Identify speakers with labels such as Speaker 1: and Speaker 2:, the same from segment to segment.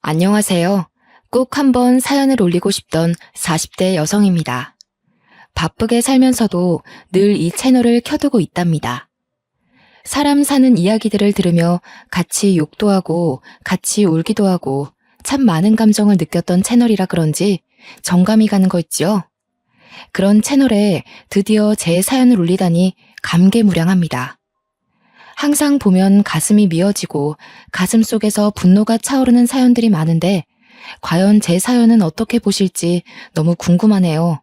Speaker 1: 안녕하세요. 꼭 한번 사연을 올리고 싶던 40대 여성입니다. 바쁘게 살면서도 늘 이 채널을 켜두고 있답니다. 사람 사는 이야기들을 들으며 같이 욕도 하고 같이 울기도 하고 참 많은 감정을 느꼈던 채널이라 그런지 정감이 가는 거 있죠? 그런 채널에 드디어 제 사연을 올리다니 감개무량합니다. 항상 보면 가슴이 미어지고 가슴 속에서 분노가 차오르는 사연들이 많은데 과연 제 사연은 어떻게 보실지 너무 궁금하네요.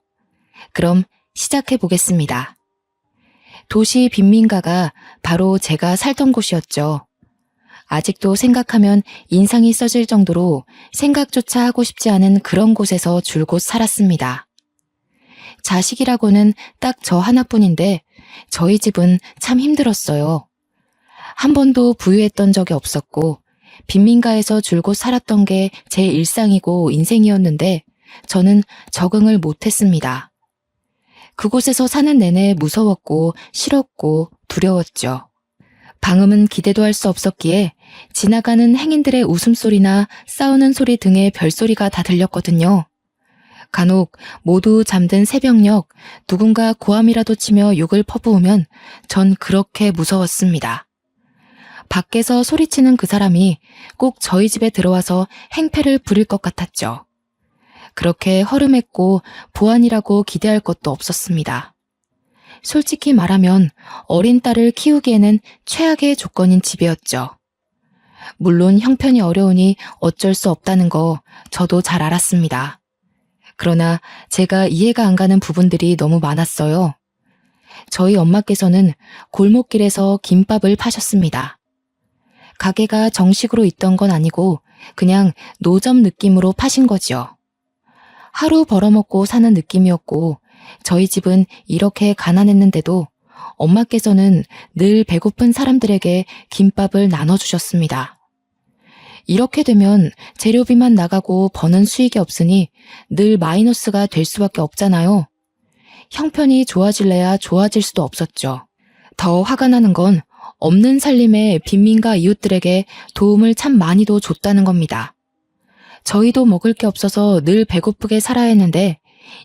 Speaker 1: 그럼 시작해 보겠습니다. 도시 빈민가가 바로 제가 살던 곳이었죠. 아직도 생각하면 인상이 써질 정도로 생각조차 하고 싶지 않은 그런 곳에서 줄곧 살았습니다. 자식이라고는 딱 저 하나뿐인데 저희 집은 참 힘들었어요. 한 번도 부유했던 적이 없었고 빈민가에서 줄곧 살았던 게 제 일상이고 인생이었는데 저는 적응을 못했습니다. 그곳에서 사는 내내 무서웠고 싫었고 두려웠죠. 방음은 기대도 할 수 없었기에 지나가는 행인들의 웃음소리나 싸우는 소리 등의 별소리가 다 들렸거든요. 간혹 모두 잠든 새벽녘 누군가 고함이라도 치며 욕을 퍼부으면 전 그렇게 무서웠습니다. 밖에서 소리치는 그 사람이 꼭 저희 집에 들어와서 행패를 부릴 것 같았죠. 그렇게 허름했고 보안이라고 기대할 것도 없었습니다. 솔직히 말하면 어린 딸을 키우기에는 최악의 조건인 집이었죠. 물론 형편이 어려우니 어쩔 수 없다는 거 저도 잘 알았습니다. 그러나 제가 이해가 안 가는 부분들이 너무 많았어요. 저희 엄마께서는 골목길에서 김밥을 파셨습니다. 가게가 정식으로 있던 건 아니고 그냥 노점 느낌으로 파신 거지요. 하루 벌어먹고 사는 느낌이었고 저희 집은 이렇게 가난했는데도 엄마께서는 늘 배고픈 사람들에게 김밥을 나눠주셨습니다. 이렇게 되면 재료비만 나가고 버는 수익이 없으니 늘 마이너스가 될 수밖에 없잖아요. 형편이 좋아질래야 좋아질 수도 없었죠. 더 화가 나는 건 없는 살림에 빈민가 이웃들에게 도움을 참 많이도 줬다는 겁니다. 저희도 먹을 게 없어서 늘 배고프게 살아야 했는데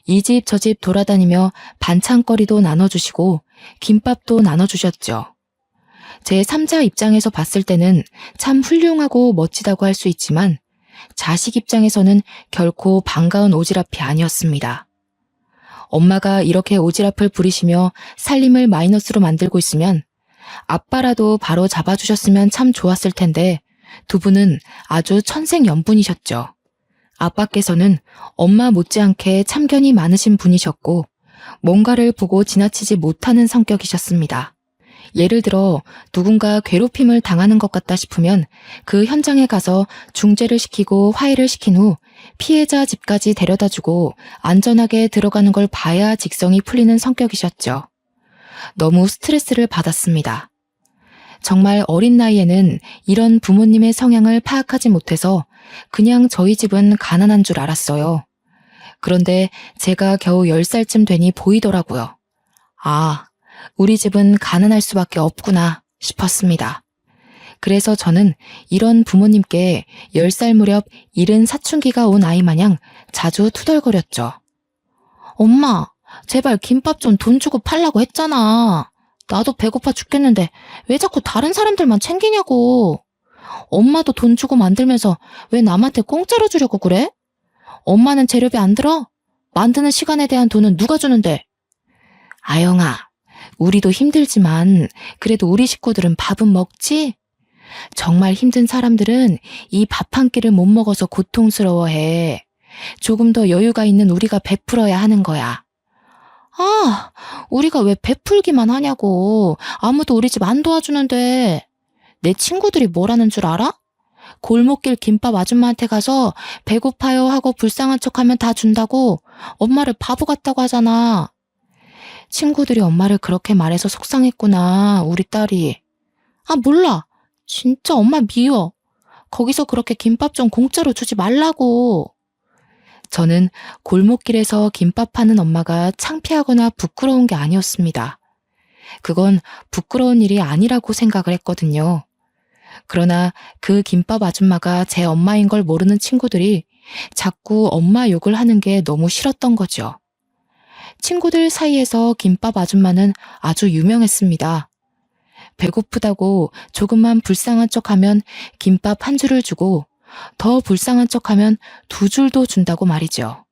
Speaker 1: 이 집 저 집 돌아다니며 반찬거리도 나눠주시고 김밥도 나눠주셨죠. 제 3자 입장에서 봤을 때는 참 훌륭하고 멋지다고 할 수 있지만 자식 입장에서는 결코 반가운 오지랖이 아니었습니다. 엄마가 이렇게 오지랖을 부리시며 살림을 마이너스로 만들고 있으면 아빠라도 바로 잡아주셨으면 참 좋았을 텐데 두 분은 아주 천생연분이셨죠. 아빠께서는 엄마 못지않게 참견이 많으신 분이셨고 뭔가를 보고 지나치지 못하는 성격이셨습니다. 예를 들어 누군가 괴롭힘을 당하는 것 같다 싶으면 그 현장에 가서 중재를 시키고 화해를 시킨 후 피해자 집까지 데려다주고 안전하게 들어가는 걸 봐야 직성이 풀리는 성격이셨죠. 너무 스트레스를 받았습니다. 정말 어린 나이에는 이런 부모님의 성향을 파악하지 못해서 그냥 저희 집은 가난한 줄 알았어요. 그런데 제가 겨우 10살쯤 되니 보이더라고요. 아, 우리 집은 가난할 수밖에 없구나 싶었습니다. 그래서 저는 이런 부모님께 10살 무렵 이른 사춘기가 온 아이 마냥 자주 투덜거렸죠. 엄마, 제발 김밥 좀 돈 주고 팔라고 했잖아. 나도 배고파 죽겠는데 왜 자꾸 다른 사람들만 챙기냐고. 엄마도 돈 주고 만들면서 왜 남한테 공짜로 주려고 그래? 엄마는 재료비 안 들어? 만드는 시간에 대한 돈은 누가 주는데? 아영아, 우리도 힘들지만 그래도 우리 식구들은 밥은 먹지? 정말 힘든 사람들은 이 밥 한 끼를 못 먹어서 고통스러워해. 조금 더 여유가 있는 우리가 베풀어야 하는 거야. 아, 우리가 왜 베풀기만 하냐고. 아무도 우리 집 안 도와주는데. 내 친구들이 뭐라는 줄 알아? 골목길 김밥 아줌마한테 가서 배고파요 하고 불쌍한 척하면 다 준다고 엄마를 바보 같다고 하잖아. 친구들이 엄마를 그렇게 말해서 속상했구나, 우리 딸이. 아, 몰라. 진짜 엄마 미워. 거기서 그렇게 김밥 좀 공짜로 주지 말라고. 저는 골목길에서 김밥 파는 엄마가 창피하거나 부끄러운 게 아니었습니다. 그건 부끄러운 일이 아니라고 생각을 했거든요. 그러나 그 김밥 아줌마가 제 엄마인 걸 모르는 친구들이 자꾸 엄마 욕을 하는 게 너무 싫었던 거죠. 친구들 사이에서 김밥 아줌마는 아주 유명했습니다. 배고프다고 조금만 불쌍한 척하면 김밥 한 줄을 주고 더 불쌍한 척하면 두 줄도 준다고 말이죠.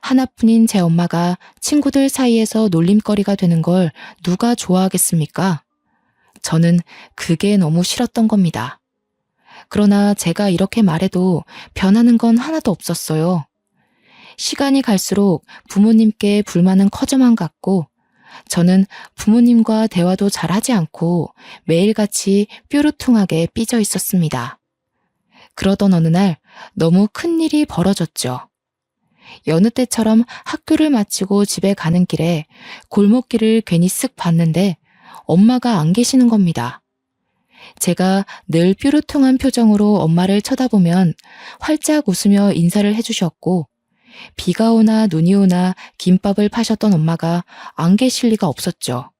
Speaker 1: 하나뿐인 제 엄마가 친구들 사이에서 놀림거리가 되는 걸 누가 좋아하겠습니까? 저는 그게 너무 싫었던 겁니다. 그러나 제가 이렇게 말해도 변하는 건 하나도 없었어요. 시간이 갈수록 부모님께 불만은 커져만 갔고 저는 부모님과 대화도 잘 하지 않고 매일같이 뾰루퉁하게 삐져 있었습니다. 그러던 어느 날 너무 큰 일이 벌어졌죠. 여느 때처럼 학교를 마치고 집에 가는 길에 골목길을 괜히 쓱 봤는데 엄마가 안 계시는 겁니다. 제가 늘 뾰루퉁한 표정으로 엄마를 쳐다보면 활짝 웃으며 인사를 해주셨고 비가 오나 눈이 오나 김밥을 파셨던 엄마가 안 계실 리가 없었죠.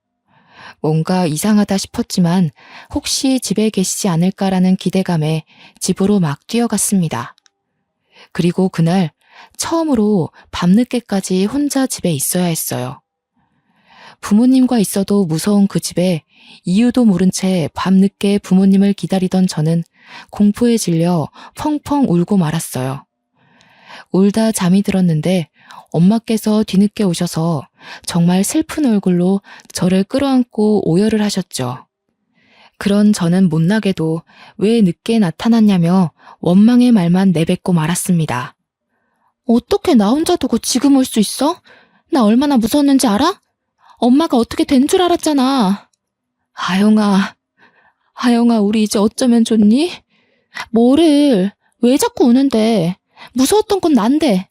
Speaker 1: 뭔가 이상하다 싶었지만 혹시 집에 계시지 않을까라는 기대감에 집으로 막 뛰어갔습니다. 그리고 그날 처음으로 밤늦게까지 혼자 집에 있어야 했어요. 부모님과 있어도 무서운 그 집에 이유도 모른 채 밤늦게 부모님을 기다리던 저는 공포에 질려 펑펑 울고 말았어요. 울다 잠이 들었는데 엄마께서 뒤늦게 오셔서 정말 슬픈 얼굴로 저를 끌어안고 오열을 하셨죠. 그런 저는 못나게도 왜 늦게 나타났냐며 원망의 말만 내뱉고 말았습니다. 어떻게 나 혼자 두고 지금 올 수 있어? 나 얼마나 무서웠는지 알아? 엄마가 어떻게 된 줄 알았잖아. 하영아, 우리 이제 어쩌면 좋니? 뭐를, 왜 자꾸 우는데? 무서웠던 건 난데.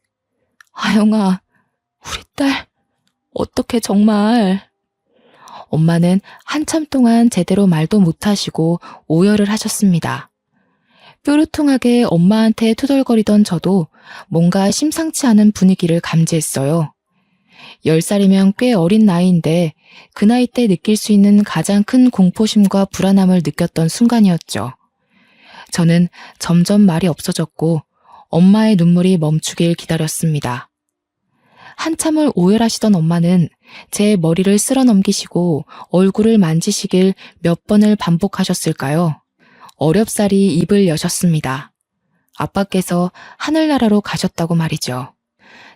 Speaker 1: 하영아, 우리 딸, 어떡해 정말. 엄마는 한참 동안 제대로 말도 못하시고 오열을 하셨습니다. 뾰루퉁하게 엄마한테 투덜거리던 저도 뭔가 심상치 않은 분위기를 감지했어요. 10살이면 꽤 어린 나이인데 그 나이 때 느낄 수 있는 가장 큰 공포심과 불안함을 느꼈던 순간이었죠. 저는 점점 말이 없어졌고 엄마의 눈물이 멈추길 기다렸습니다. 한참을 오열하시던 엄마는 제 머리를 쓸어 넘기시고 얼굴을 만지시길 몇 번을 반복하셨을까요? 어렵사리 입을 여셨습니다. 아빠께서 하늘나라로 가셨다고 말이죠.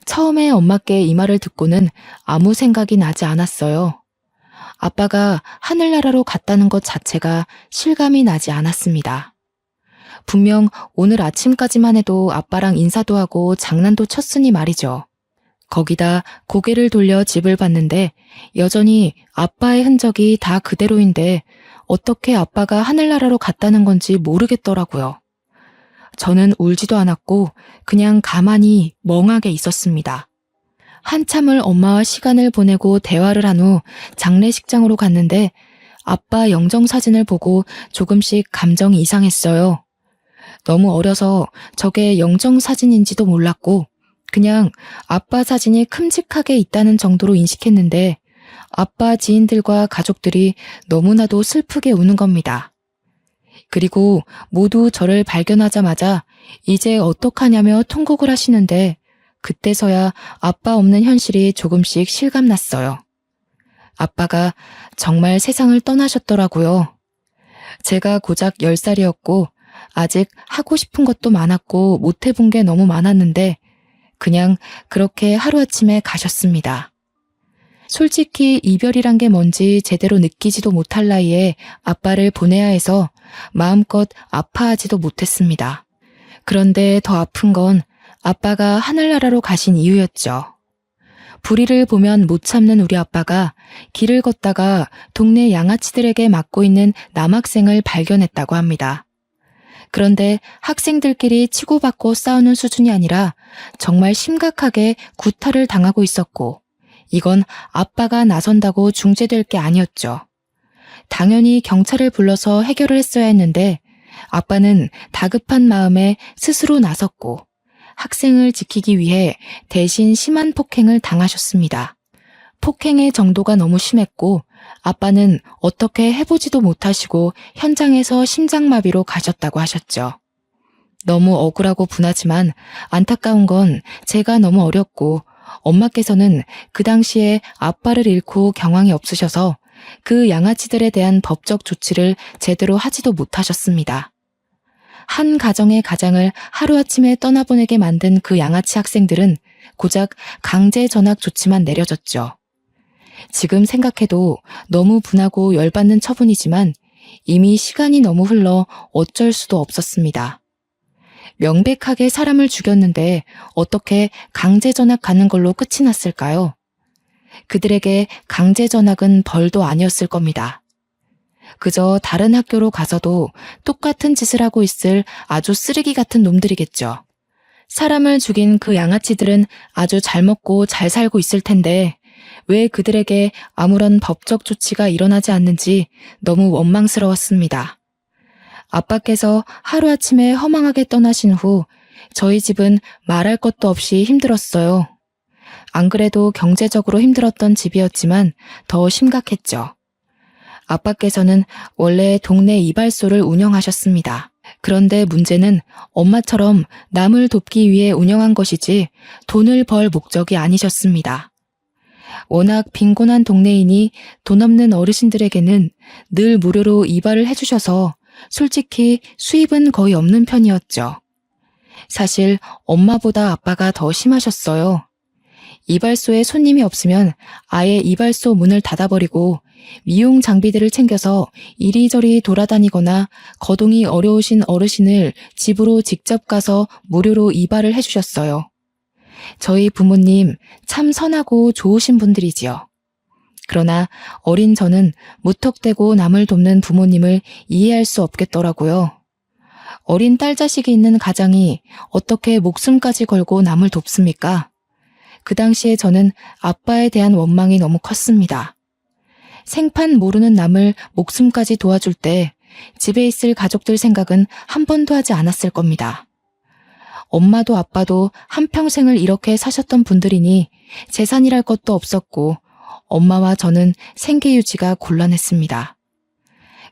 Speaker 1: 처음에 엄마께 이 말을 듣고는 아무 생각이 나지 않았어요. 아빠가 하늘나라로 갔다는 것 자체가 실감이 나지 않았습니다. 분명 오늘 아침까지만 해도 아빠랑 인사도 하고 장난도 쳤으니 말이죠. 거기다 고개를 돌려 집을 봤는데 여전히 아빠의 흔적이 다 그대로인데 어떻게 아빠가 하늘나라로 갔다는 건지 모르겠더라고요. 저는 울지도 않았고 그냥 가만히 멍하게 있었습니다. 한참을 엄마와 시간을 보내고 대화를 한 후 장례식장으로 갔는데 아빠 영정사진을 보고 조금씩 감정이 이상했어요. 너무 어려서 저게 영정사진인지도 몰랐고 그냥 아빠 사진이 큼직하게 있다는 정도로 인식했는데 아빠 지인들과 가족들이 너무나도 슬프게 우는 겁니다. 그리고 모두 저를 발견하자마자 이제 어떡하냐며 통곡을 하시는데 그때서야 아빠 없는 현실이 조금씩 실감났어요. 아빠가 정말 세상을 떠나셨더라고요. 제가 고작 10살이었고 아직 하고 싶은 것도 많았고 못 해본 게 너무 많았는데 그냥 그렇게 하루아침에 가셨습니다. 솔직히 이별이란 게 뭔지 제대로 느끼지도 못할 나이에 아빠를 보내야 해서 마음껏 아파하지도 못했습니다. 그런데 더 아픈 건 아빠가 하늘나라로 가신 이유였죠. 불의를 보면 못 참는 우리 아빠가 길을 걷다가 동네 양아치들에게 맞고 있는 남학생을 발견했다고 합니다. 그런데 학생들끼리 치고받고 싸우는 수준이 아니라 정말 심각하게 구타를 당하고 있었고 이건 아빠가 나선다고 중재될 게 아니었죠. 당연히 경찰을 불러서 해결을 했어야 했는데 아빠는 다급한 마음에 스스로 나섰고 학생을 지키기 위해 대신 심한 폭행을 당하셨습니다. 폭행의 정도가 너무 심했고 아빠는 어떻게 해보지도 못하시고 현장에서 심장마비로 가셨다고 하셨죠. 너무 억울하고 분하지만 안타까운 건 제가 너무 어렸고 엄마께서는 그 당시에 아빠를 잃고 경황이 없으셔서 그 양아치들에 대한 법적 조치를 제대로 하지도 못하셨습니다. 한 가정의 가장을 하루아침에 떠나보내게 만든 그 양아치 학생들은 고작 강제 전학 조치만 내려졌죠. 지금 생각해도 너무 분하고 열받는 처분이지만 이미 시간이 너무 흘러 어쩔 수도 없었습니다. 명백하게 사람을 죽였는데 어떻게 강제 전학 가는 걸로 끝이 났을까요? 그들에게 강제 전학은 벌도 아니었을 겁니다. 그저 다른 학교로 가서도 똑같은 짓을 하고 있을 아주 쓰레기 같은 놈들이겠죠. 사람을 죽인 그 양아치들은 아주 잘 먹고 잘 살고 있을 텐데 왜 그들에게 아무런 법적 조치가 일어나지 않는지 너무 원망스러웠습니다. 아빠께서 하루아침에 허망하게 떠나신 후 저희 집은 말할 것도 없이 힘들었어요. 안 그래도 경제적으로 힘들었던 집이었지만 더 심각했죠. 아빠께서는 원래 동네 이발소를 운영하셨습니다. 그런데 문제는 엄마처럼 남을 돕기 위해 운영한 것이지 돈을 벌 목적이 아니셨습니다. 워낙 빈곤한 동네이니 돈 없는 어르신들에게는 늘 무료로 이발을 해주셔서 솔직히 수입은 거의 없는 편이었죠. 사실 엄마보다 아빠가 더 심하셨어요. 이발소에 손님이 없으면 아예 이발소 문을 닫아버리고 미용 장비들을 챙겨서 이리저리 돌아다니거나 거동이 어려우신 어르신을 집으로 직접 가서 무료로 이발을 해주셨어요. 저희 부모님 참 선하고 좋으신 분들이지요. 그러나 어린 저는 무턱대고 남을 돕는 부모님을 이해할 수 없겠더라고요. 어린 딸 자식이 있는 가장이 어떻게 목숨까지 걸고 남을 돕습니까? 그 당시에 저는 아빠에 대한 원망이 너무 컸습니다. 생판 모르는 남을 목숨까지 도와줄 때 집에 있을 가족들 생각은 한 번도 하지 않았을 겁니다. 엄마도 아빠도 한평생을 이렇게 사셨던 분들이니 재산이랄 것도 없었고 엄마와 저는 생계 유지가 곤란했습니다.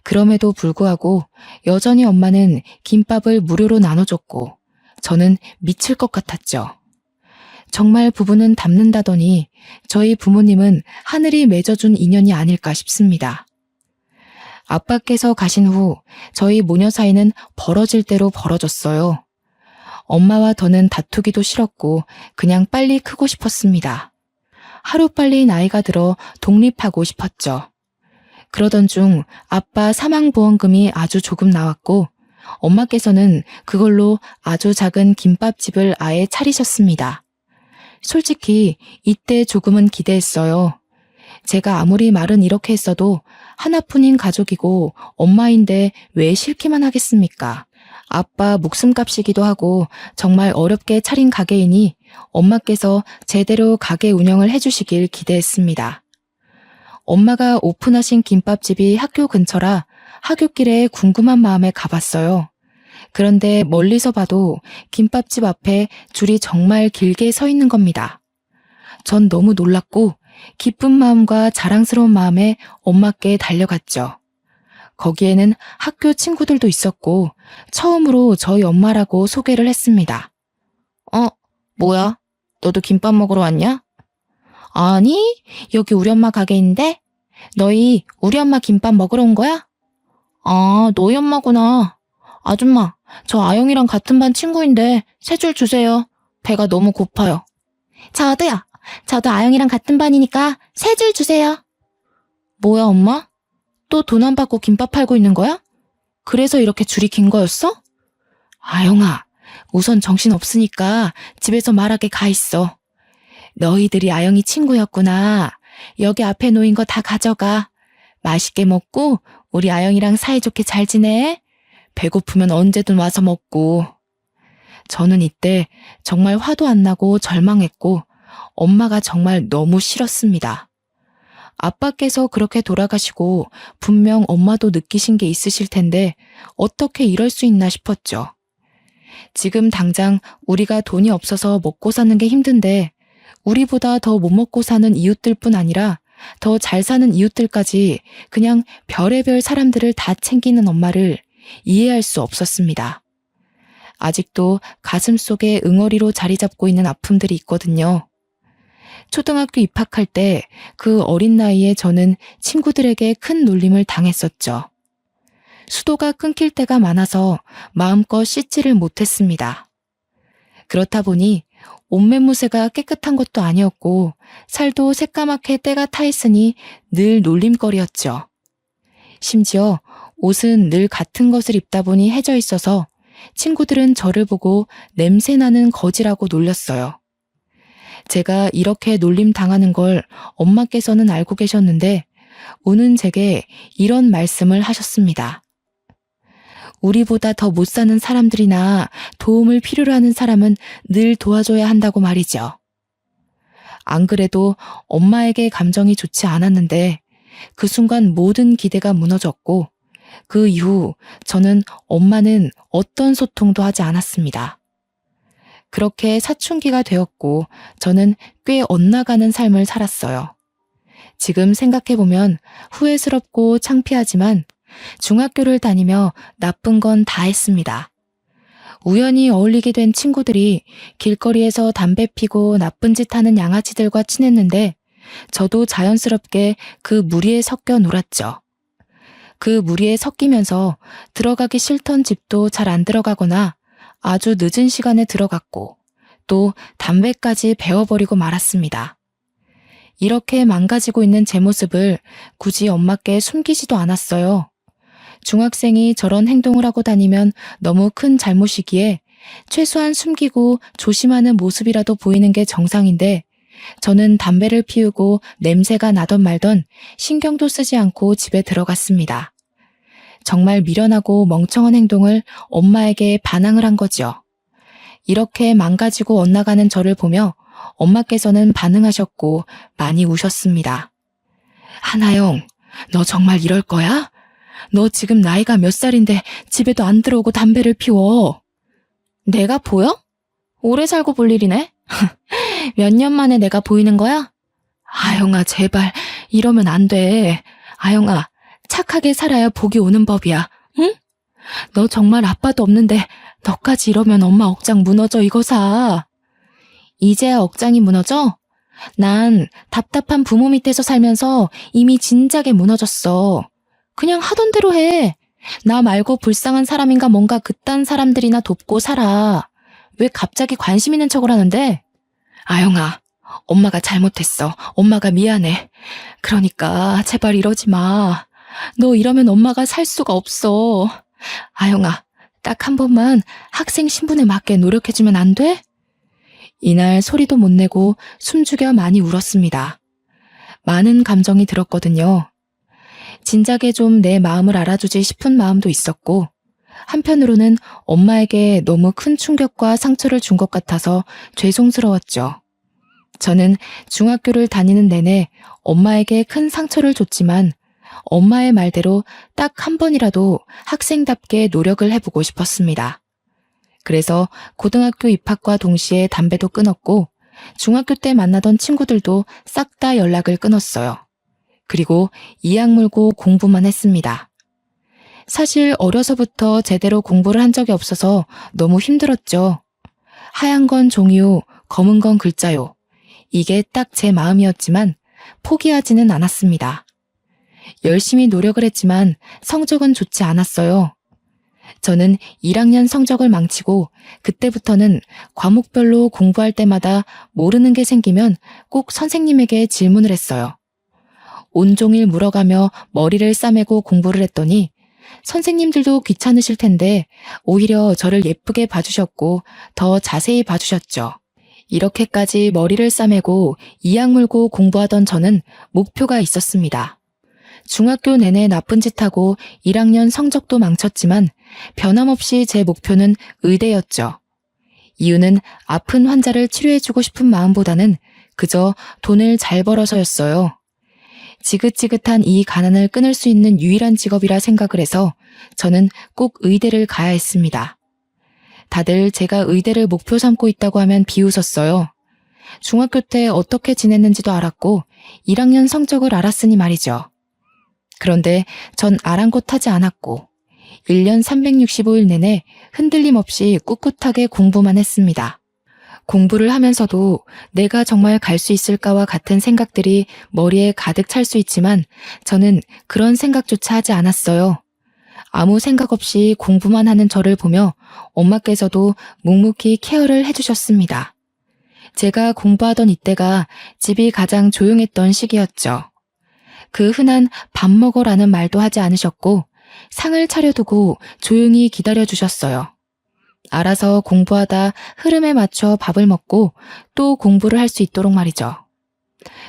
Speaker 1: 그럼에도 불구하고 여전히 엄마는 김밥을 무료로 나눠줬고 저는 미칠 것 같았죠. 정말 부부는 닮는다더니 저희 부모님은 하늘이 맺어준 인연이 아닐까 싶습니다. 아빠께서 가신 후 저희 모녀 사이는 벌어질 대로 벌어졌어요. 엄마와 더는 다투기도 싫었고 그냥 빨리 크고 싶었습니다. 하루빨리 나이가 들어 독립하고 싶었죠. 그러던 중 아빠 사망보험금이 아주 조금 나왔고 엄마께서는 그걸로 아주 작은 김밥집을 아예 차리셨습니다. 솔직히 이때 조금은 기대했어요. 제가 아무리 말은 이렇게 했어도 하나뿐인 가족이고 엄마인데 왜 싫기만 하겠습니까? 아빠 목숨값이기도 하고 정말 어렵게 차린 가게이니 엄마께서 제대로 가게 운영을 해주시길 기대했습니다. 엄마가 오픈하신 김밥집이 학교 근처라 하굣길에 궁금한 마음에 가봤어요. 그런데 멀리서 봐도 김밥집 앞에 줄이 정말 길게 서 있는 겁니다. 전 너무 놀랐고 기쁜 마음과 자랑스러운 마음에 엄마께 달려갔죠. 거기에는 학교 친구들도 있었고 처음으로 저희 엄마라고 소개를 했습니다. 뭐야? 너도 김밥 먹으러 왔냐? 아니, 여기 우리 엄마 가게인데? 너희 우리 엄마 김밥 먹으러 온 거야? 아, 너희 엄마구나. 아줌마, 저 아영이랑 같은 반 친구인데 세 줄 주세요. 배가 너무 고파요. 저도요. 저도 아영이랑 같은 반이니까 세 줄 주세요. 뭐야, 엄마? 또 돈 안 받고 김밥 팔고 있는 거야? 그래서 이렇게 줄이 긴 거였어? 아영아, 우선 정신 없으니까 집에서 말하게 가 있어. 너희들이 아영이 친구였구나. 여기 앞에 놓인 거 다 가져가. 맛있게 먹고 우리 아영이랑 사이좋게 잘 지내. 배고프면 언제든 와서 먹고. 저는 이때 정말 화도 안 나고 절망했고 엄마가 정말 너무 싫었습니다. 아빠께서 그렇게 돌아가시고 분명 엄마도 느끼신 게 있으실 텐데 어떻게 이럴 수 있나 싶었죠. 지금 당장 우리가 돈이 없어서 먹고 사는 게 힘든데 우리보다 더 못 먹고 사는 이웃들 뿐 아니라 더 잘 사는 이웃들까지 그냥 별의별 사람들을 다 챙기는 엄마를 이해할 수 없었습니다. 아직도 가슴 속에 응어리로 자리 잡고 있는 아픔들이 있거든요. 초등학교 입학할 때 그 어린 나이에 저는 친구들에게 큰 놀림을 당했었죠. 수도가 끊길 때가 많아서 마음껏 씻지를 못했습니다. 그렇다 보니 옷매무새가 깨끗한 것도 아니었고 살도 새까맣게 때가 타 있으니 늘 놀림거리였죠. 심지어 옷은 늘 같은 것을 입다 보니 해져 있어서 친구들은 저를 보고 냄새나는 거지라고 놀렸어요. 제가 이렇게 놀림 당하는 걸 엄마께서는 알고 계셨는데 우는 제게 이런 말씀을 하셨습니다. 우리보다 더 못 사는 사람들이나 도움을 필요로 하는 사람은 늘 도와줘야 한다고 말이죠. 안 그래도 엄마에게 감정이 좋지 않았는데 그 순간 모든 기대가 무너졌고 그 이후 저는 엄마는 어떤 소통도 하지 않았습니다. 그렇게 사춘기가 되었고 저는 꽤 엇나가는 삶을 살았어요. 지금 생각해보면 후회스럽고 창피하지만 중학교를 다니며 나쁜 건 다 했습니다. 우연히 어울리게 된 친구들이 길거리에서 담배 피고 나쁜 짓 하는 양아치들과 친했는데 저도 자연스럽게 그 무리에 섞여 놀았죠. 그 무리에 섞이면서 들어가기 싫던 집도 잘 안 들어가거나 아주 늦은 시간에 들어갔고 또 담배까지 배워버리고 말았습니다. 이렇게 망가지고 있는 제 모습을 굳이 엄마께 숨기지도 않았어요. 중학생이 저런 행동을 하고 다니면 너무 큰 잘못이기에 최소한 숨기고 조심하는 모습이라도 보이는 게 정상인데 저는 담배를 피우고 냄새가 나던 말던 신경도 쓰지 않고 집에 들어갔습니다. 정말 미련하고 멍청한 행동을 엄마에게 반항을 한 거죠. 이렇게 망가지고 엇나가는 저를 보며 엄마께서는 반응하셨고 많이 우셨습니다. 하나영, 너 정말 이럴 거야? 너 지금 나이가 몇 살인데 집에도 안 들어오고 담배를 피워. 내가 보여? 오래 살고 볼 일이네? 몇 년 만에 내가 보이는 거야? 아영아, 제발 이러면 안 돼. 아영아, 착하게 살아야 복이 오는 법이야. 응? 너 정말 아빠도 없는데 너까지 이러면 엄마 억장 무너져 이거사. 이제야 억장이 무너져? 난 답답한 부모 밑에서 살면서 이미 진작에 무너졌어. 그냥 하던 대로 해. 나 말고 불쌍한 사람인가 뭔가 그딴 사람들이나 돕고 살아. 왜 갑자기 관심 있는 척을 하는데? 아영아, 엄마가 잘못했어. 엄마가 미안해. 그러니까 제발 이러지 마. 너 이러면 엄마가 살 수가 없어. 아영아, 딱 한 번만 학생 신분에 맞게 노력해주면 안 돼? 이날 소리도 못 내고 숨죽여 많이 울었습니다. 많은 감정이 들었거든요. 진작에 좀 내 마음을 알아주지 싶은 마음도 있었고 한편으로는 엄마에게 너무 큰 충격과 상처를 준 것 같아서 죄송스러웠죠. 저는 중학교를 다니는 내내 엄마에게 큰 상처를 줬지만 엄마의 말대로 딱 한 번이라도 학생답게 노력을 해보고 싶었습니다. 그래서 고등학교 입학과 동시에 담배도 끊었고 중학교 때 만나던 친구들도 싹 다 연락을 끊었어요. 그리고 이악 물고 공부만 했습니다. 사실 어려서부터 제대로 공부를 한 적이 없어서 너무 힘들었죠. 하얀 건 종이요, 검은 건 글자요. 이게 딱 제 마음이었지만 포기하지는 않았습니다. 열심히 노력을 했지만 성적은 좋지 않았어요. 저는 1학년 성적을 망치고 그때부터는 과목별로 공부할 때마다 모르는 게 생기면 꼭 선생님에게 질문을 했어요. 온종일 물어가며 머리를 싸매고 공부를 했더니 선생님들도 귀찮으실 텐데 오히려 저를 예쁘게 봐주셨고 더 자세히 봐주셨죠. 이렇게까지 머리를 싸매고 이악 물고 공부하던 저는 목표가 있었습니다. 중학교 내내 나쁜 짓 하고 1학년 성적도 망쳤지만 변함없이 제 목표는 의대였죠. 이유는 아픈 환자를 치료해주고 싶은 마음보다는 그저 돈을 잘 벌어서였어요. 지긋지긋한 이 가난을 끊을 수 있는 유일한 직업이라 생각을 해서 저는 꼭 의대를 가야 했습니다. 다들 제가 의대를 목표 삼고 있다고 하면 비웃었어요. 중학교 때 어떻게 지냈는지도 알았고 1학년 성적을 알았으니 말이죠. 그런데 전 아랑곳하지 않았고 1년 365일 내내 흔들림 없이 꿋꿋하게 공부만 했습니다. 공부를 하면서도 내가 정말 갈 수 있을까와 같은 생각들이 머리에 가득 찰 수 있지만 저는 그런 생각조차 하지 않았어요. 아무 생각 없이 공부만 하는 저를 보며 엄마께서도 묵묵히 케어를 해주셨습니다. 제가 공부하던 이때가 집이 가장 조용했던 시기였죠. 그 흔한 밥 먹어라는 말도 하지 않으셨고 상을 차려두고 조용히 기다려주셨어요. 알아서 공부하다 흐름에 맞춰 밥을 먹고 또 공부를 할 수 있도록 말이죠.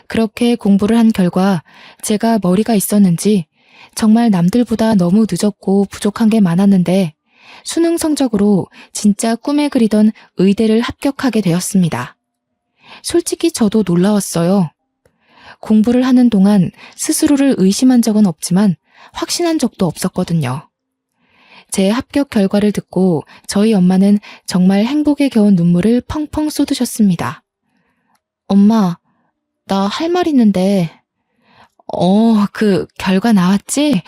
Speaker 1: 그렇게 공부를 한 결과 제가 머리가 있었는지 정말 남들보다 너무 늦었고 부족한 게 많았는데 수능 성적으로 진짜 꿈에 그리던 의대를 합격하게 되었습니다. 솔직히 저도 놀라웠어요. 공부를 하는 동안 스스로를 의심한 적은 없지만 확신한 적도 없었거든요. 제 합격 결과를 듣고 저희 엄마는 정말 행복에 겨운 눈물을 펑펑 쏟으셨습니다. 엄마, 나 할 말 있는데. 그 결과 나왔지?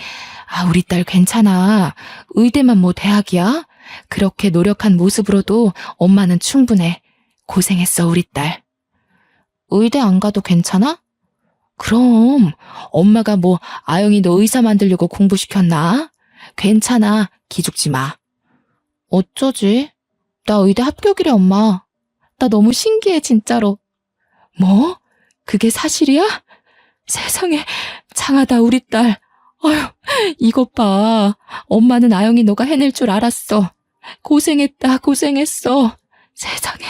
Speaker 1: 우리 딸 괜찮아. 의대만 뭐 대학이야? 그렇게 노력한 모습으로도 엄마는 충분해. 고생했어, 우리 딸. 의대 안 가도 괜찮아? 그럼 엄마가 뭐 아영이 너 의사 만들려고 공부시켰나? 괜찮아. 기죽지 마. 어쩌지? 나 의대 합격이래, 엄마. 나 너무 신기해, 진짜로. 뭐? 그게 사실이야? 세상에, 장하다, 우리 딸. 어휴, 이것 봐. 엄마는 아영이 너가 해낼 줄 알았어. 고생했다, 고생했어. 세상에.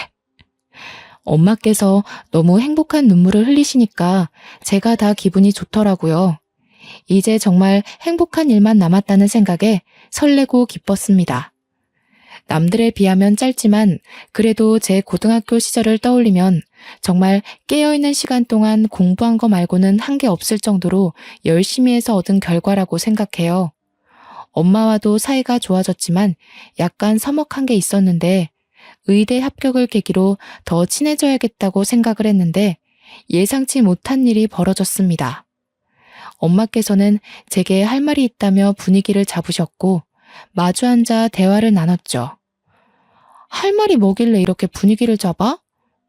Speaker 1: 엄마께서 너무 행복한 눈물을 흘리시니까 제가 다 기분이 좋더라고요. 이제 정말 행복한 일만 남았다는 생각에 설레고 기뻤습니다. 남들에 비하면 짧지만 그래도 제 고등학교 시절을 떠올리면 정말 깨어있는 시간 동안 공부한 거 말고는 한 게 없을 정도로 열심히 해서 얻은 결과라고 생각해요. 엄마와도 사이가 좋아졌지만 약간 서먹한 게 있었는데 의대 합격을 계기로 더 친해져야겠다고 생각을 했는데 예상치 못한 일이 벌어졌습니다. 엄마께서는 제게 할 말이 있다며 분위기를 잡으셨고 마주 앉아 대화를 나눴죠. 할 말이 뭐길래 이렇게 분위기를 잡아?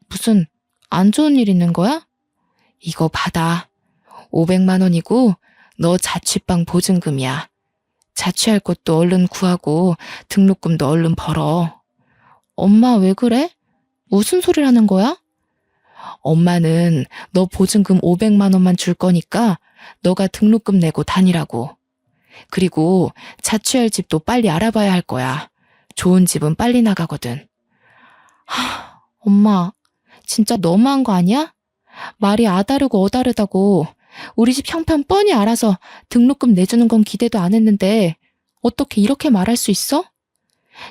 Speaker 1: 무슨 안 좋은 일 있는 거야? 이거 받아. 500만 원이고 너 자취방 보증금이야. 자취할 곳도 얼른 구하고 등록금도 얼른 벌어. 엄마 왜 그래? 무슨 소리를 하는 거야? 엄마는 너 보증금 500만 원만 줄 거니까 너가 등록금 내고 다니라고. 그리고 자취할 집도 빨리 알아봐야 할 거야. 좋은 집은 빨리 나가거든. 엄마, 진짜 너무한 거 아니야? 말이 아다르고 어다르다고. 우리 집 형편 뻔히 알아서 등록금 내주는 건 기대도 안 했는데 어떻게 이렇게 말할 수 있어?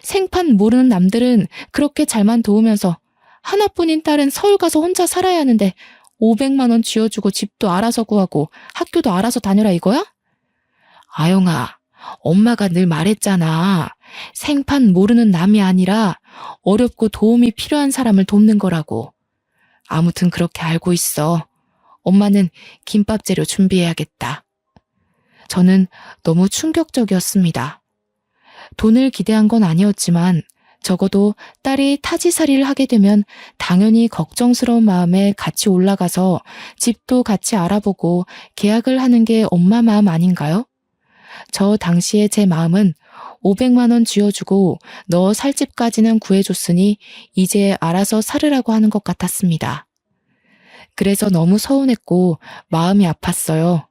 Speaker 1: 생판 모르는 남들은 그렇게 잘만 도우면서 하나뿐인 딸은 서울 가서 혼자 살아야 하는데 500만 원 쥐어주고 집도 알아서 구하고 학교도 알아서 다녀라 이거야? 아영아, 엄마가 늘 말했잖아. 생판 모르는 남이 아니라 어렵고 도움이 필요한 사람을 돕는 거라고. 아무튼 그렇게 알고 있어. 엄마는 김밥 재료 준비해야겠다. 저는 너무 충격적이었습니다. 돈을 기대한 건 아니었지만 적어도 딸이 타지살이를 하게 되면 당연히 걱정스러운 마음에 같이 올라가서 집도 같이 알아보고 계약을 하는 게 엄마 마음 아닌가요? 저 당시에 제 마음은 500만 원 쥐어주고 너 살 집까지는 구해줬으니 이제 알아서 살으라고 하는 것 같았습니다. 그래서 너무 서운했고 마음이 아팠어요.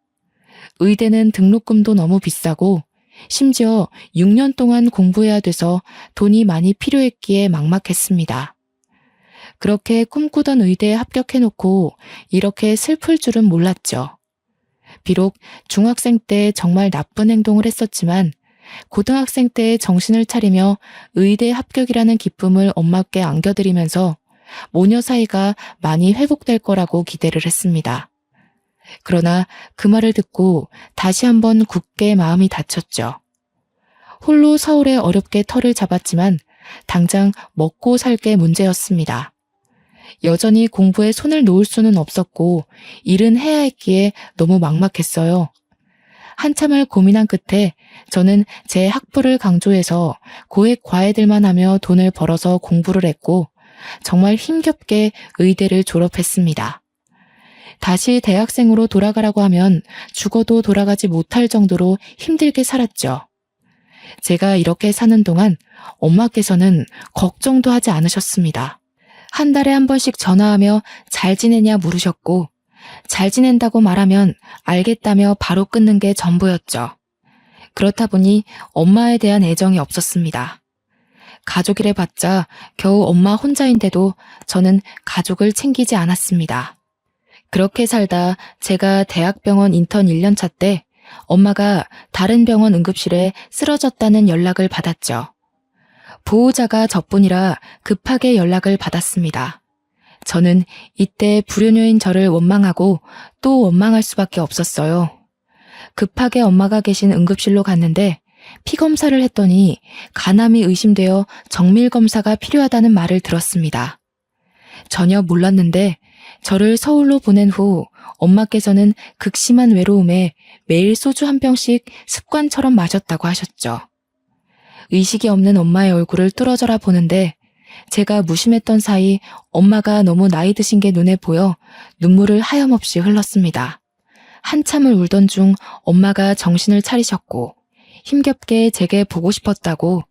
Speaker 1: 의대는 등록금도 너무 비싸고 심지어 6년 동안 공부해야 돼서 돈이 많이 필요했기에 막막했습니다. 그렇게 꿈꾸던 의대에 합격해놓고 이렇게 슬플 줄은 몰랐죠. 비록 중학생 때 정말 나쁜 행동을 했었지만 고등학생 때 정신을 차리며 의대 합격이라는 기쁨을 엄마께 안겨드리면서 모녀 사이가 많이 회복될 거라고 기대를 했습니다. 그러나 그 말을 듣고 다시 한번 굳게 마음이 다쳤죠. 홀로 서울에 어렵게 터를 잡았지만 당장 먹고 살 게 문제였습니다. 여전히 공부에 손을 놓을 수는 없었고 일은 해야 했기에 너무 막막했어요. 한참을 고민한 끝에 저는 제 학부를 강조해서 고액 과외들만 하며 돈을 벌어서 공부를 했고 정말 힘겹게 의대를 졸업했습니다. 다시 대학생으로 돌아가라고 하면 죽어도 돌아가지 못할 정도로 힘들게 살았죠. 제가 이렇게 사는 동안 엄마께서는 걱정도 하지 않으셨습니다. 한 달에 한 번씩 전화하며 잘 지내냐 물으셨고 잘 지낸다고 말하면 알겠다며 바로 끊는 게 전부였죠. 그렇다 보니 엄마에 대한 애정이 없었습니다. 가족이래 봤자 겨우 엄마 혼자인데도 저는 가족을 챙기지 않았습니다. 그렇게 살다 제가 대학병원 인턴 1년차 때 엄마가 다른 병원 응급실에 쓰러졌다는 연락을 받았죠. 보호자가 저뿐이라 급하게 연락을 받았습니다. 저는 이때 불효녀인 저를 원망하고 또 원망할 수밖에 없었어요. 급하게 엄마가 계신 응급실로 갔는데 피검사를 했더니 간암이 의심되어 정밀검사가 필요하다는 말을 들었습니다. 전혀 몰랐는데 저를 서울로 보낸 후 엄마께서는 극심한 외로움에 매일 소주 한 병씩 습관처럼 마셨다고 하셨죠. 의식이 없는 엄마의 얼굴을 뚫어져라 보는데 제가 무심했던 사이 엄마가 너무 나이 드신 게 눈에 보여 눈물을 하염없이 흘렀습니다. 한참을 울던 중 엄마가 정신을 차리셨고 힘겹게 제게 보고 싶었다고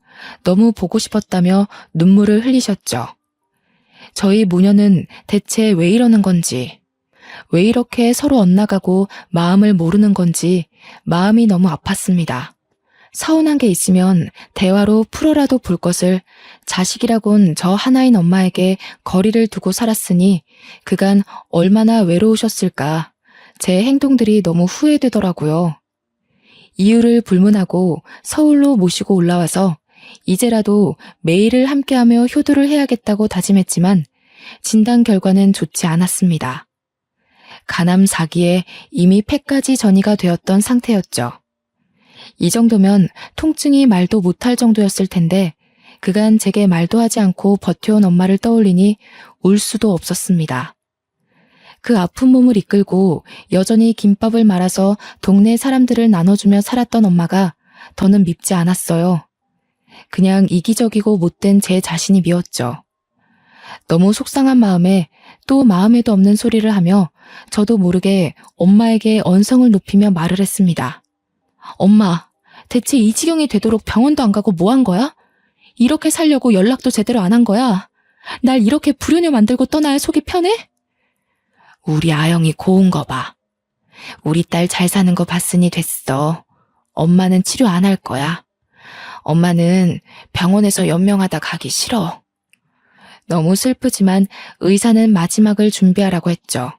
Speaker 1: 너무 보고 싶었다며 눈물을 흘리셨죠. 저희 모녀는 대체 왜 이러는 건지, 왜 이렇게 서로 엇나가고 마음을 모르는 건지 마음이 너무 아팠습니다. 서운한 게 있으면 대화로 풀어라도 볼 것을 자식이라곤 저 하나인 엄마에게 거리를 두고 살았으니 그간 얼마나 외로우셨을까. 제 행동들이 너무 후회되더라고요. 이유를 불문하고 서울로 모시고 올라와서 이제라도 매일을 함께하며 효도를 해야겠다고 다짐했지만 진단 결과는 좋지 않았습니다. 간암 4기에 이미 폐까지 전이가 되었던 상태였죠. 이 정도면 통증이 말도 못할 정도였을 텐데 그간 제게 말도 하지 않고 버텨온 엄마를 떠올리니 울 수도 없었습니다. 그 아픈 몸을 이끌고 여전히 김밥을 말아서 동네 사람들을 나눠주며 살았던 엄마가 더는 밉지 않았어요. 그냥 이기적이고 못된 제 자신이 미웠죠. 너무 속상한 마음에 또 마음에도 없는 소리를 하며 저도 모르게 엄마에게 언성을 높이며 말을 했습니다. 엄마, 대체 이 지경이 되도록 병원도 안 가고 뭐 한 거야? 이렇게 살려고 연락도 제대로 안 한 거야? 날 이렇게 불효녀 만들고 떠나야 속이 편해? 우리 아영이 고운 거 봐. 우리 딸 잘 사는 거 봤으니 됐어. 엄마는 치료 안 할 거야. 엄마는 병원에서 연명하다 가기 싫어. 너무 슬프지만 의사는 마지막을 준비하라고 했죠.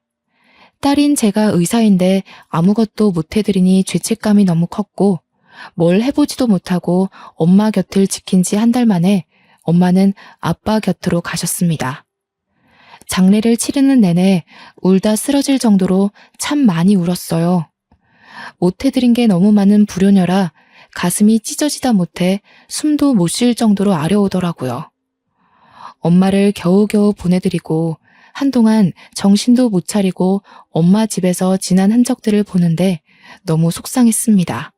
Speaker 1: 딸인 제가 의사인데 아무것도 못 해드리니 죄책감이 너무 컸고 뭘 해보지도 못하고 엄마 곁을 지킨 지 한 달 만에 엄마는 아빠 곁으로 가셨습니다. 장례를 치르는 내내 울다 쓰러질 정도로 참 많이 울었어요. 못 해드린 게 너무 많은 불효녀라 가슴이 찢어지다 못해 숨도 못 쉴 정도로 아려오더라고요. 엄마를 겨우겨우 보내드리고 한동안 정신도 못 차리고 엄마 집에서 지난 흔적들을 보는데 너무 속상했습니다.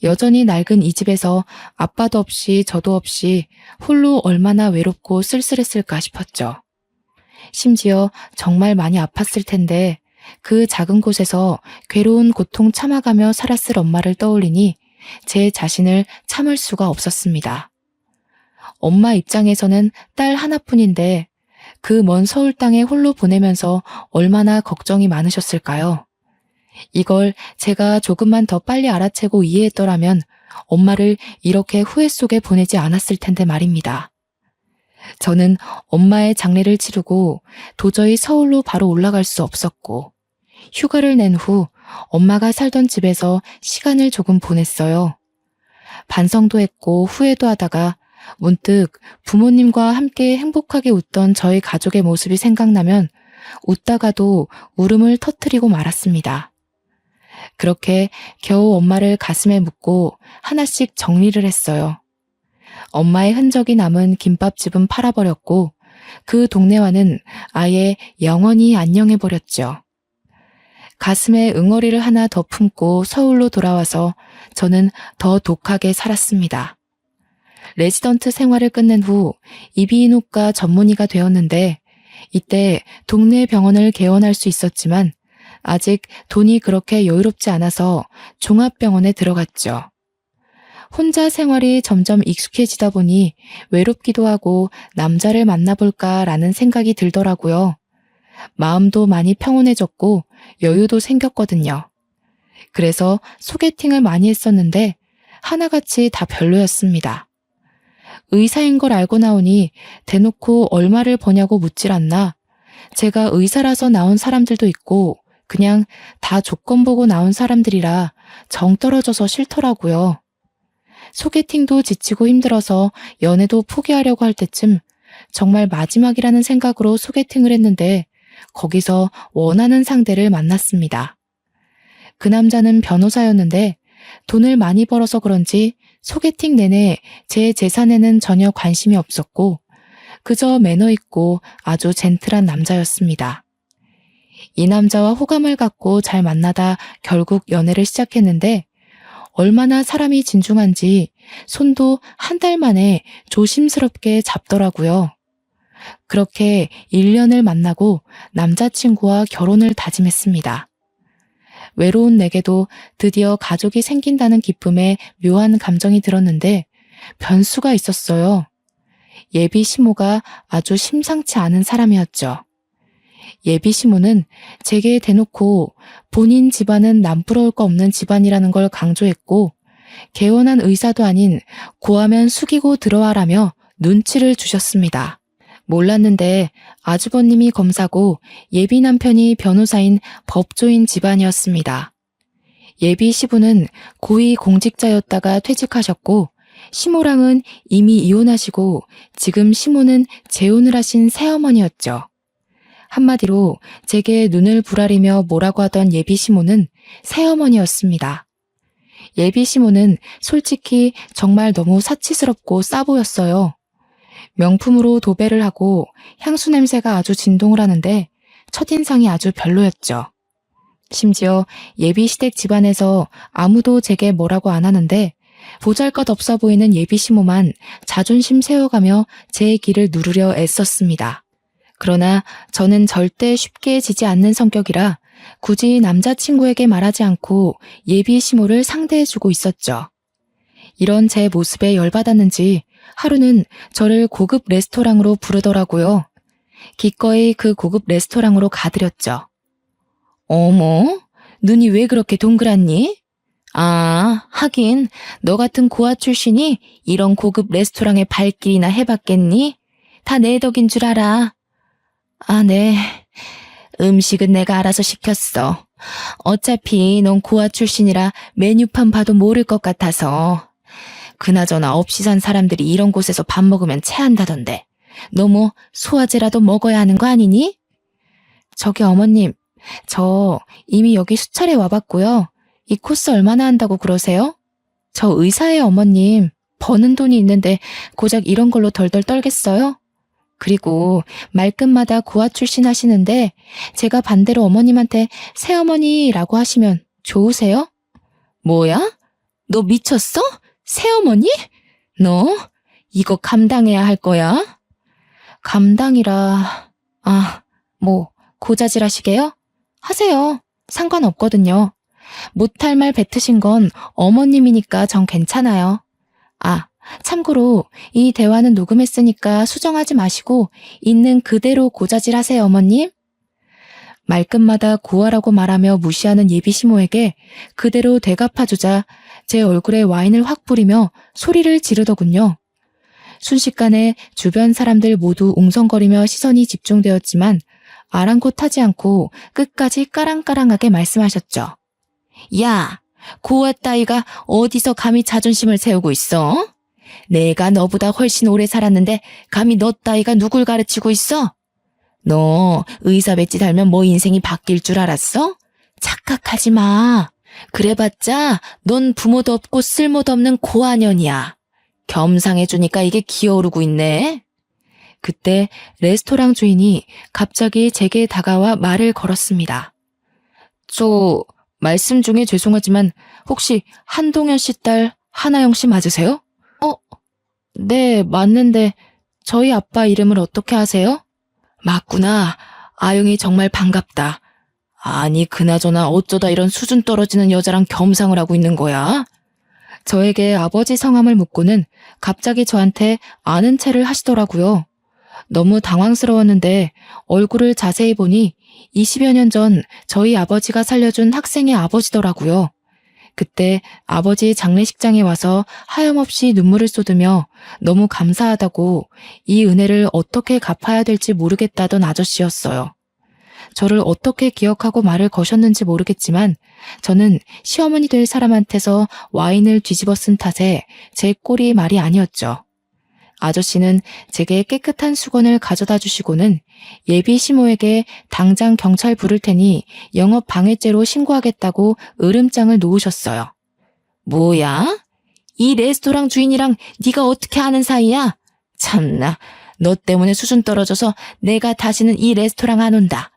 Speaker 1: 여전히 낡은 이 집에서 아빠도 없이 저도 없이 홀로 얼마나 외롭고 쓸쓸했을까 싶었죠. 심지어 정말 많이 아팠을 텐데 그 작은 곳에서 괴로운 고통 참아가며 살았을 엄마를 떠올리니 제 자신을 참을 수가 없었습니다. 엄마 입장에서는 딸 하나뿐인데 그 먼 서울 땅에 홀로 보내면서 얼마나 걱정이 많으셨을까요? 이걸 제가 조금만 더 빨리 알아채고 이해했더라면 엄마를 이렇게 후회 속에 보내지 않았을 텐데 말입니다. 저는 엄마의 장례를 치르고 도저히 서울로 바로 올라갈 수 없었고 휴가를 낸 후 엄마가 살던 집에서 시간을 조금 보냈어요. 반성도 했고 후회도 하다가 문득 부모님과 함께 행복하게 웃던 저희 가족의 모습이 생각나면 웃다가도 울음을 터뜨리고 말았습니다. 그렇게 겨우 엄마를 가슴에 묻고 하나씩 정리를 했어요. 엄마의 흔적이 남은 김밥집은 팔아버렸고 그 동네와는 아예 영원히 안녕해버렸죠. 가슴에 응어리를 하나 더 품고 서울로 돌아와서 저는 더 독하게 살았습니다. 레지던트 생활을 끝낸 후 이비인후과 전문의가 되었는데 이때 동네 병원을 개원할 수 있었지만 아직 돈이 그렇게 여유롭지 않아서 종합병원에 들어갔죠. 혼자 생활이 점점 익숙해지다 보니 외롭기도 하고 남자를 만나볼까라는 생각이 들더라고요. 마음도 많이 평온해졌고 여유도 생겼거든요. 그래서 소개팅을 많이 했었는데 하나같이 다 별로였습니다. 의사인 걸 알고 나오니 대놓고 얼마를 버냐고 묻질 않나. 제가 의사라서 나온 사람들도 있고 그냥 다 조건 보고 나온 사람들이라 정 떨어져서 싫더라고요. 소개팅도 지치고 힘들어서 연애도 포기하려고 할 때쯤 정말 마지막이라는 생각으로 소개팅을 했는데 거기서 원하는 상대를 만났습니다. 그 남자는 변호사였는데 돈을 많이 벌어서 그런지 소개팅 내내 제 재산에는 전혀 관심이 없었고 그저 매너 있고 아주 젠틀한 남자였습니다. 이 남자와 호감을 갖고 잘 만나다 결국 연애를 시작했는데 얼마나 사람이 진중한지 손도 한 달 만에 조심스럽게 잡더라고요. 그렇게 1년을 만나고 남자친구와 결혼을 다짐했습니다. 외로운 내게도 드디어 가족이 생긴다는 기쁨에 묘한 감정이 들었는데 변수가 있었어요. 예비 시모가 아주 심상치 않은 사람이었죠. 예비 시모는 제게 대놓고 본인 집안은 남부러울 거 없는 집안이라는 걸 강조했고 개원한 의사도 아닌 고하면 숙이고 들어와라며 눈치를 주셨습니다. 몰랐는데 아주버님이 검사고 예비 남편이 변호사인 법조인 집안이었습니다. 예비 시부는 고위 공직자였다가 퇴직하셨고 시모랑은 이미 이혼하시고 지금 시모는 재혼을 하신 새어머니였죠. 한마디로 제게 눈을 부라리며 뭐라고 하던 예비 시모는 새어머니였습니다. 예비 시모는 솔직히 정말 너무 사치스럽고 싸 보였어요. 명품으로 도배를 하고 향수 냄새가 아주 진동을 하는데 첫인상이 아주 별로였죠. 심지어 예비 시댁 집안에서 아무도 제게 뭐라고 안 하는데 보잘것없어 보이는 예비 시모만 자존심 세워가며 제 길을 누르려 애썼습니다. 그러나 저는 절대 쉽게 지지 않는 성격이라 굳이 남자친구에게 말하지 않고 예비 시모를 상대해주고 있었죠. 이런 제 모습에 열받았는지 하루는 저를 고급 레스토랑으로 부르더라고요. 기꺼이 그 고급 레스토랑으로 가드렸죠. 어머, 눈이 왜 그렇게 동그랗니? 아, 하긴 너 같은 고아 출신이 이런 고급 레스토랑에 발길이나 해봤겠니? 다 내 덕인 줄 알아. 아, 네. 음식은 내가 알아서 시켰어. 어차피 넌 고아 출신이라 메뉴판 봐도 모를 것 같아서. 그나저나 없이 산 사람들이 이런 곳에서 밥 먹으면 체한다던데. 너 뭐 소화제라도 먹어야 하는 거 아니니? 저기 어머님, 저 이미 여기 수차례 와봤고요. 이 코스 얼마나 한다고 그러세요? 저 의사예요, 어머님. 버는 돈이 있는데 고작 이런 걸로 덜덜 떨겠어요? 그리고 말끝마다 고아 출신 하시는데 제가 반대로 어머님한테 새어머니라고 하시면 좋으세요? 뭐야? 너 미쳤어? 새어머니? 너 이거 감당해야 할 거야? 감당이라... 고자질 하시게요? 하세요. 상관없거든요. 못할 말 뱉으신 건 어머님이니까 전 괜찮아요. 아, 참고로 이 대화는 녹음했으니까 수정하지 마시고 있는 그대로 고자질 하세요, 어머님. 말끝마다 고아라고 말하며 무시하는 예비 시모에게 그대로 되갚아주자 제 얼굴에 와인을 확 뿌리며 소리를 지르더군요. 순식간에 주변 사람들 모두 웅성거리며 시선이 집중되었지만 아랑곳하지 않고 끝까지 까랑까랑하게 말씀하셨죠. 야, 고아 따위가 어디서 감히 자존심을 세우고 있어? 내가 너보다 훨씬 오래 살았는데 감히 너 따위가 누굴 가르치고 있어? 너 의사 배지 달면 뭐 인생이 바뀔 줄 알았어? 착각하지 마. 그래봤자 넌 부모도 없고 쓸모도 없는 고아년이야. 겸상해주니까 이게 기어오르고 있네. 그때 레스토랑 주인이 갑자기 제게 다가와 말을 걸었습니다. 저 말씀 중에 죄송하지만 혹시 한동현 씨 딸 하나영 씨 맞으세요? 네, 맞는데 저희 아빠 이름을 어떻게 아세요? 맞구나. 아영이 정말 반갑다. 아니, 그나저나 어쩌다 이런 수준 떨어지는 여자랑 겸상을 하고 있는 거야? 저에게 아버지 성함을 묻고는 갑자기 저한테 아는 체를 하시더라고요. 너무 당황스러웠는데 얼굴을 자세히 보니 20여 년 전 저희 아버지가 살려준 학생의 아버지더라고요. 그때 아버지 장례식장에 와서 하염없이 눈물을 쏟으며 너무 감사하다고 이 은혜를 어떻게 갚아야 될지 모르겠다던 아저씨였어요. 저를 어떻게 기억하고 말을 거셨는지 모르겠지만 저는 시어머니 될 사람한테서 와인을 뒤집어 쓴 탓에 제 꼴이 말이 아니었죠. 아저씨는 제게 깨끗한 수건을 가져다 주시고는 예비 시모에게 당장 경찰 부를 테니 영업 방해죄로 신고하겠다고 으름장을 놓으셨어요. 뭐야? 이 레스토랑 주인이랑 네가 어떻게 아는 사이야? 참나, 너 때문에 수준 떨어져서 내가 다시는 이 레스토랑 안 온다.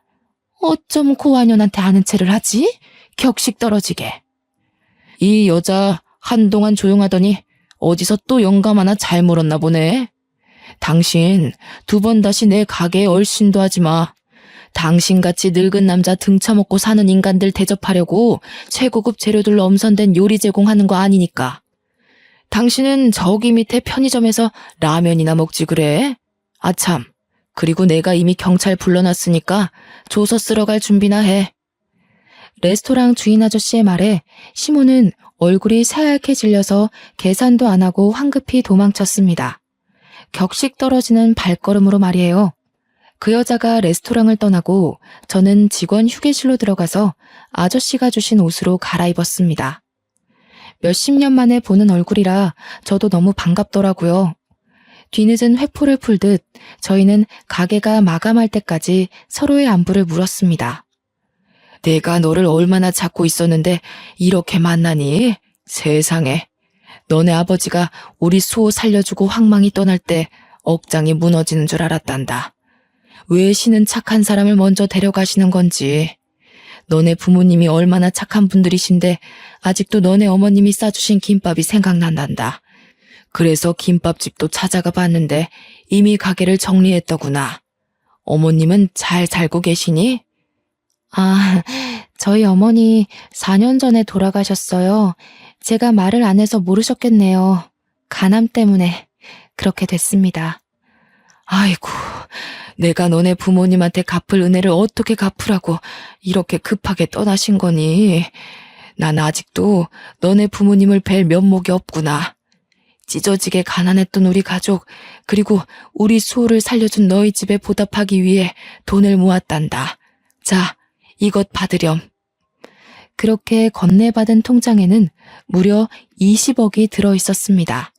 Speaker 1: 어쩜 고아년한테 아는 체를 하지? 격식 떨어지게. 이 여자 한동안 조용하더니 어디서 또 영감 하나 잘 물었나 보네. 당신 2번 다시 내 가게에 얼씬도 하지 마. 당신같이 늙은 남자 등쳐먹고 사는 인간들 대접하려고 최고급 재료들로 엄선된 요리 제공하는 거 아니니까. 당신은 저기 밑에 편의점에서 라면이나 먹지 그래? 아참, 그리고 내가 이미 경찰 불러놨으니까 조서 쓰러 갈 준비나 해. 레스토랑 주인 아저씨의 말에 시모는 얼굴이 새하얗게 질려서 계산도 안 하고 황급히 도망쳤습니다. 격식 떨어지는 발걸음으로 말이에요. 그 여자가 레스토랑을 떠나고 저는 직원 휴게실로 들어가서 아저씨가 주신 옷으로 갈아입었습니다. 몇십 년 만에 보는 얼굴이라 저도 너무 반갑더라고요. 뒤늦은 회포를 풀듯 저희는 가게가 마감할 때까지 서로의 안부를 물었습니다. 내가 너를 얼마나 찾고 있었는데 이렇게 만나니? 세상에. 너네 아버지가 우리 수호 살려주고 황망히 떠날 때 억장이 무너지는 줄 알았단다. 왜 신은 착한 사람을 먼저 데려가시는 건지. 너네 부모님이 얼마나 착한 분들이신데 아직도 너네 어머님이 싸주신 김밥이 생각난단다. 그래서 김밥집도 찾아가 봤는데 이미 가게를 정리했더구나. 어머님은 잘 살고 계시니? 저희 어머니 4년 전에 돌아가셨어요. 제가 말을 안 해서 모르셨겠네요. 간암 때문에 그렇게 됐습니다. 아이고, 내가 너네 부모님한테 갚을 은혜를 어떻게 갚으라고 이렇게 급하게 떠나신 거니? 난 아직도 너네 부모님을 뵐 면목이 없구나. 찢어지게 가난했던 우리 가족, 그리고 우리 수호를 살려준 너희 집에 보답하기 위해 돈을 모았단다. 자, 이것 받으렴. 그렇게 건네받은 통장에는 무려 20억이 들어있었습니다.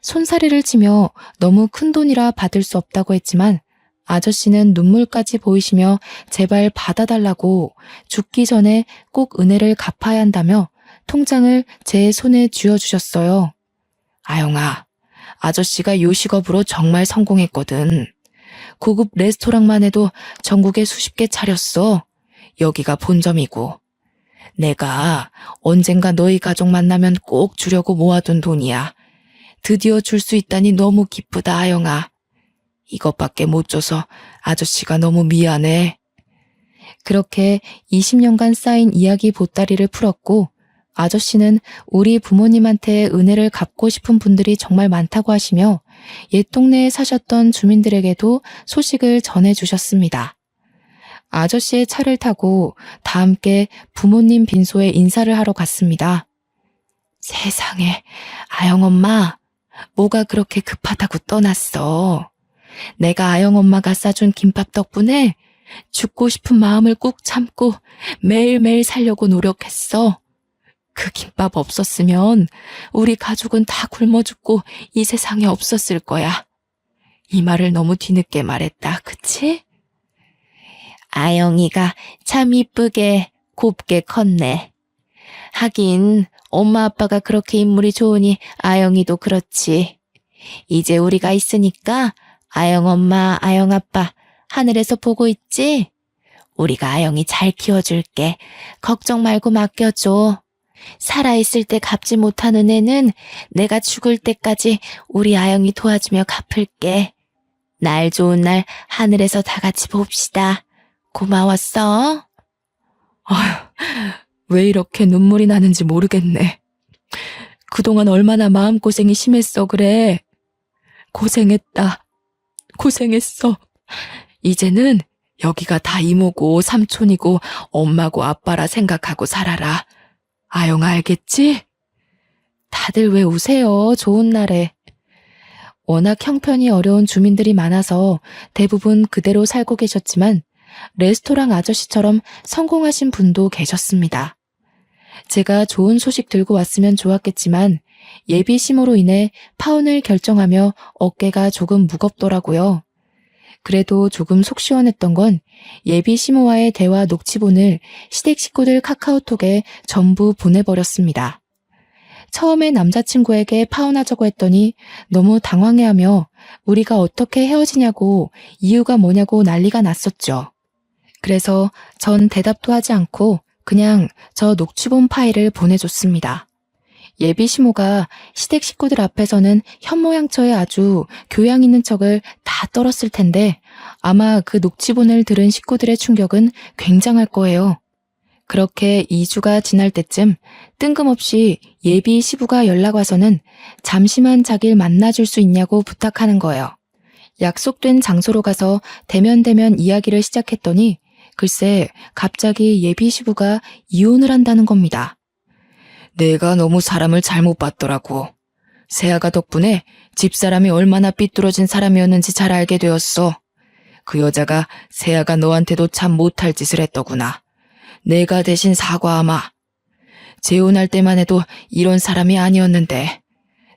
Speaker 1: 손사래를 치며 너무 큰 돈이라 받을 수 없다고 했지만 아저씨는 눈물까지 보이시며 제발 받아달라고 죽기 전에 꼭 은혜를 갚아야 한다며 통장을 제 손에 쥐어주셨어요. 아영아, 아저씨가 요식업으로 정말 성공했거든. 고급 레스토랑만 해도 전국에 수십 개 차렸어. 여기가 본점이고. 내가 언젠가 너희 가족 만나면 꼭 주려고 모아둔 돈이야. 드디어 줄 수 있다니 너무 기쁘다, 아영아. 이것밖에 못 줘서 아저씨가 너무 미안해. 그렇게 20년간 쌓인 이야기 보따리를 풀었고 아저씨는 우리 부모님한테 은혜를 갚고 싶은 분들이 정말 많다고 하시며 옛 동네에 사셨던 주민들에게도 소식을 전해주셨습니다. 아저씨의 차를 타고 다 함께 부모님 빈소에 인사를 하러 갔습니다. 세상에, 아영 엄마, 뭐가 그렇게 급하다고 떠났어. 내가 아영 엄마가 싸준 김밥 덕분에 죽고 싶은 마음을 꾹 참고 매일매일 살려고 노력했어. 그 김밥 없었으면 우리 가족은 다 굶어 죽고 이 세상에 없었을 거야. 이 말을 너무 뒤늦게 말했다, 그치? 아영이가 참 이쁘게 곱게 컸네. 하긴 엄마 아빠가 그렇게 인물이 좋으니 아영이도 그렇지. 이제 우리가 있으니까 아영 엄마, 아영 아빠, 하늘에서 보고 있지? 우리가 아영이 잘 키워줄게. 걱정 말고 맡겨줘. 살아있을 때 갚지 못한 은혜는 내가 죽을 때까지 우리 아영이 도와주며 갚을게. 날 좋은 날 하늘에서 다 같이 봅시다. 고마웠어. 왜 이렇게 눈물이 나는지 모르겠네. 그동안 얼마나 마음고생이 심했어 그래. 고생했다. 고생했어. 이제는 여기가 다 이모고 삼촌이고 엄마고 아빠라 생각하고 살아라. 아영아 알겠지? 다들 왜 우세요? 좋은 날에. 워낙 형편이 어려운 주민들이 많아서 대부분 그대로 살고 계셨지만 레스토랑 아저씨처럼 성공하신 분도 계셨습니다. 제가 좋은 소식 들고 왔으면 좋았겠지만 예비 시모로 인해 파혼을 결정하며 어깨가 조금 무겁더라고요. 그래도 조금 속 시원했던 건 예비 시모와의 대화 녹취본을 시댁 식구들 카카오톡에 전부 보내버렸습니다. 처음에 남자친구에게 파혼하자고 했더니 너무 당황해하며 우리가 어떻게 헤어지냐고 이유가 뭐냐고 난리가 났었죠. 그래서 전 대답도 하지 않고 그냥 저 녹취본 파일을 보내줬습니다. 예비 시모가 시댁 식구들 앞에서는 현모양처에 아주 교양 있는 척을 다 떨었을 텐데 아마 그 녹취본을 들은 식구들의 충격은 굉장할 거예요. 그렇게 2주가 지날 때쯤 뜬금없이 예비 시부가 연락 와서는 잠시만 자기를 만나줄 수 있냐고 부탁하는 거예요. 약속된 장소로 가서 대면대면 이야기를 시작했더니 글쎄 갑자기 예비 시부가 이혼을 한다는 겁니다. 내가 너무 사람을 잘못 봤더라고. 세아가 덕분에 집사람이 얼마나 삐뚤어진 사람이었는지 잘 알게 되었어. 그 여자가 세아가 너한테도 참 못할 짓을 했더구나. 내가 대신 사과하마. 재혼할 때만 해도 이런 사람이 아니었는데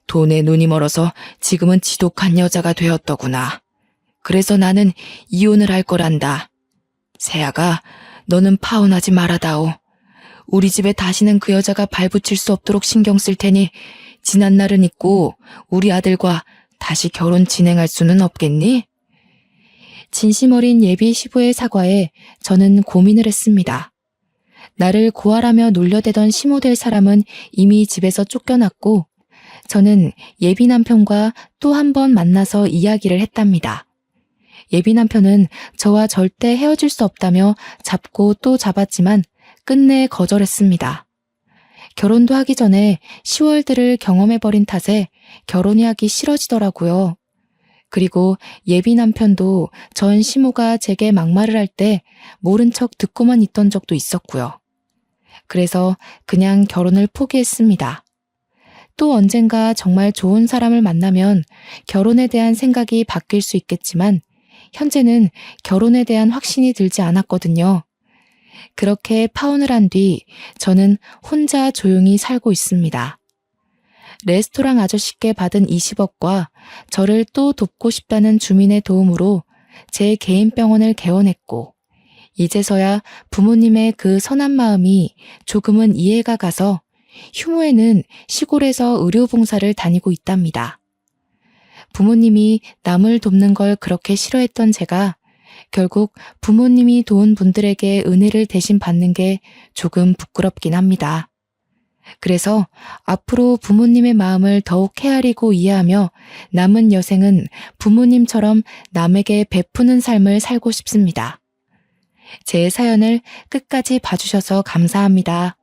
Speaker 1: 돈에 눈이 멀어서 지금은 지독한 여자가 되었더구나. 그래서 나는 이혼을 할 거란다. 세아가 너는 파혼하지 말아다오. 우리 집에 다시는 그 여자가 발붙일 수 없도록 신경 쓸 테니 지난 날은 잊고 우리 아들과 다시 결혼 진행할 수는 없겠니? 진심 어린 예비 시부의 사과에 저는 고민을 했습니다. 나를 고아라며 놀려대던 시모 될 사람은 이미 집에서 쫓겨났고 저는 예비 남편과 또 한 번 만나서 이야기를 했답니다. 예비 남편은 저와 절대 헤어질 수 없다며 잡고 또 잡았지만 끝내 거절했습니다. 결혼도 하기 전에 시월들을 경험해버린 탓에 결혼이 하기 싫어지더라고요. 그리고 예비 남편도 전 시모가 제게 막말을 할 때 모른 척 듣고만 있던 적도 있었고요. 그래서 그냥 결혼을 포기했습니다. 또 언젠가 정말 좋은 사람을 만나면 결혼에 대한 생각이 바뀔 수 있겠지만 현재는 결혼에 대한 확신이 들지 않았거든요. 그렇게 파혼을 한 뒤 저는 혼자 조용히 살고 있습니다. 레스토랑 아저씨께 받은 20억과 저를 또 돕고 싶다는 주민의 도움으로 제 개인 병원을 개원했고 이제서야 부모님의 그 선한 마음이 조금은 이해가 가서 휴무에는 시골에서 의료봉사를 다니고 있답니다. 부모님이 남을 돕는 걸 그렇게 싫어했던 제가 결국 부모님이 도운 분들에게 은혜를 대신 받는 게 조금 부끄럽긴 합니다. 그래서 앞으로 부모님의 마음을 더욱 헤아리고 이해하며 남은 여생은 부모님처럼 남에게 베푸는 삶을 살고 싶습니다. 제 사연을 끝까지 봐주셔서 감사합니다.